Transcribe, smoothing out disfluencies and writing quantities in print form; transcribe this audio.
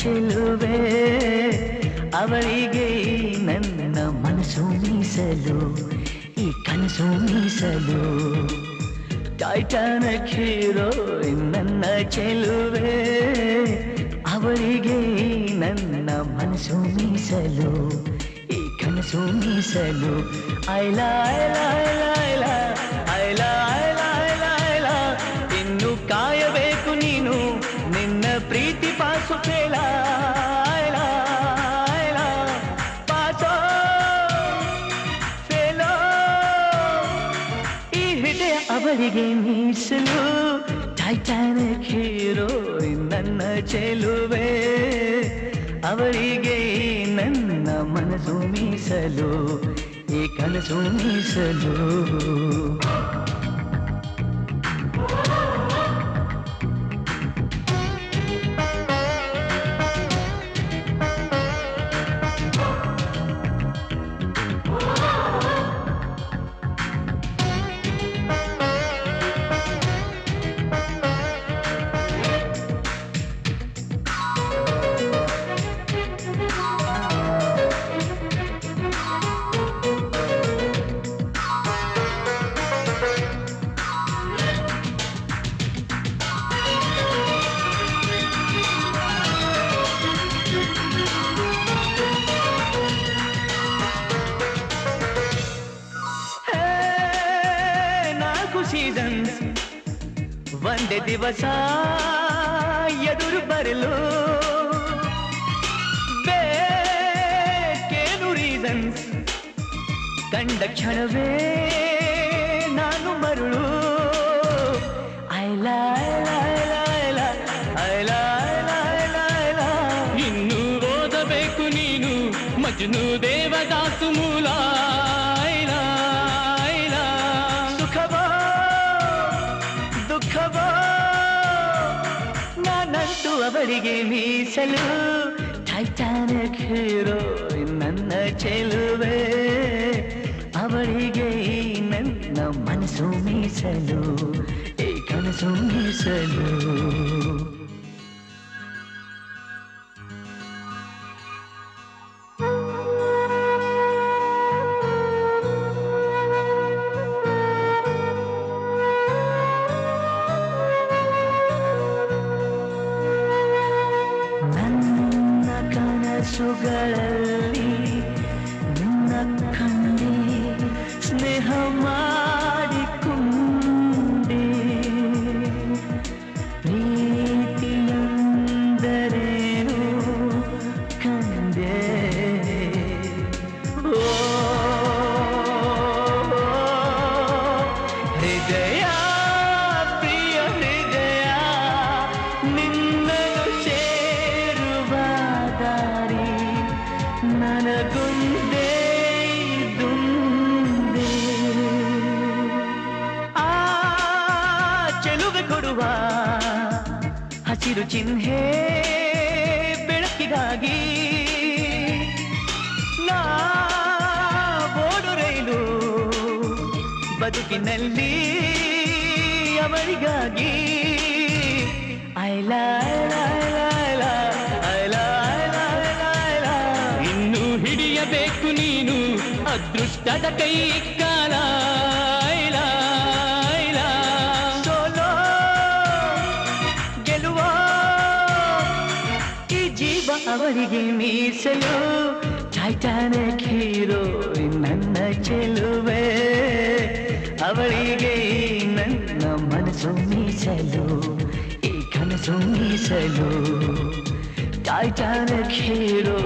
ಚೆಲುವೆ ಅವಳಿಗೆ ನನ್ನ ಮನಸ್ಸು ಮೀಸಲು ಈ ಕನಸು ಮೀಸಲು ಟೈಟಾನಿಕ್ ಹೀರೋ ನನ್ನ ಚೆಲುವೆ ಅವಳಿಗೆ ನನ್ನ ಮನಸ್ಸು ಮೀಸಲು ಈ ಕನಸು ಮೀಸಲು ಐಲಾ ಐಲಾ ಐಲಾ ಐಲಾ ಐಲಾ ಐಲಾ ಐಲಾ ಇನ್ನು ಕಾಯಬೇಕು ನೀನು ನಿನ್ನ ಪ್ರೀತಿ ಪಾಸು ಫೇಲ ಐಲಾ ಐಲಾ ಪಾಸೋ ಫೇಲೋ ಈ ಹೃದಯ ಅವಳಿಗೆ ಮೀಸಲು ಟೈಟಾನಿಕ್ ಹೀರೋ ನನ್ನ ಚೆಲುವೆ ಅವಳಿಗೆ ನನ್ನ ಮನಸ್ಸು ಮೀಸಲು ಈ ಕನಸು ಮೀಸಲು ಸೀಸನ್ಸ್ ಒಂದೇ ದಿವಸ ಎದುರು ಬರಲು ಬೇಕೇನು ರೀಸನ್ಸ್ ಕಂಡ ಕ್ಷಣವೇ ನಾನು ಮರುಳು ಐಲಾ ಐಲಾ ಐಲಾ ಐಲಾ ಐಲಾ ಐಲಾ ಐಲಾ ಇನ್ನು ಓದಬೇಕು ನೀನು ಮಜ್ನು ದೇವದಾಸು ಮೂಲ ನಾನಂತೂ ಅವಳಿಗೆ ಮೀಸಲು ಟೈಟಾನಿಕ್ ಹೀರೋ ನನ್ನ ಚೆಲುವೆ ಅವಳಿಗೆ ನನ್ನ ಮನಸ್ಸು ಮೀಸಲು ಈ ಕನಸು ಮೀಸಲು ಕನಸುಗಳಲ್ಲಿ ನಿನ್ನ ಕಂಡೆ ಸ್ನೇಹ ಮಾಡಿಕೊಂಡೆ ಪ್ರೀತಿಯಂದರೇನು ಕಂಡೆ ಓ ಹೃದಯ ಪ್ರಿಯ ಹೃದಯ ನಿನ್ನನ್ನು ಸೇರುವ ದಾರಿ ನನಗುಂದೇ ದುಂದೆ ಆ ಚೆಲುವೆ ಕೊಡುವ ಹಸಿರು ಚಿಹ್ನೆ ಬೆಳಕಿಗಾಗಿ ನಾ ಓಡು ರೈಲು ಬದುಕಿನಲ್ಲಿ ಅವರಿಗಾಗಿ ಐಲಾ ಐಲಾ ಐಲಾ ಐಲಾ ಐಲಾ ಇನ್ನು ಹಿಡಿಯಬೇಕು ನೀನು ಅದೃಷ್ಟದ ಕೈ ಕಾಲ ಐಲಾ ಐಲಾ ಸೋಲೋ ಗೆಲುವ ಈ ಜೀವ ಅವಳಿಗೆ ಮೀಸಲು ಟೈಟಾನಿಕ್ ಹೀರೋ ನನ್ನ ಚೆಲುವೆ ಅವಳಿಗೆ ನನ್ನ ಮನಸ್ಸು ಮೀಸಲು ಈ ಕನಸು ಮೀಸಲು ಟೈಟಾನಿಕ್ ಹೀರೋ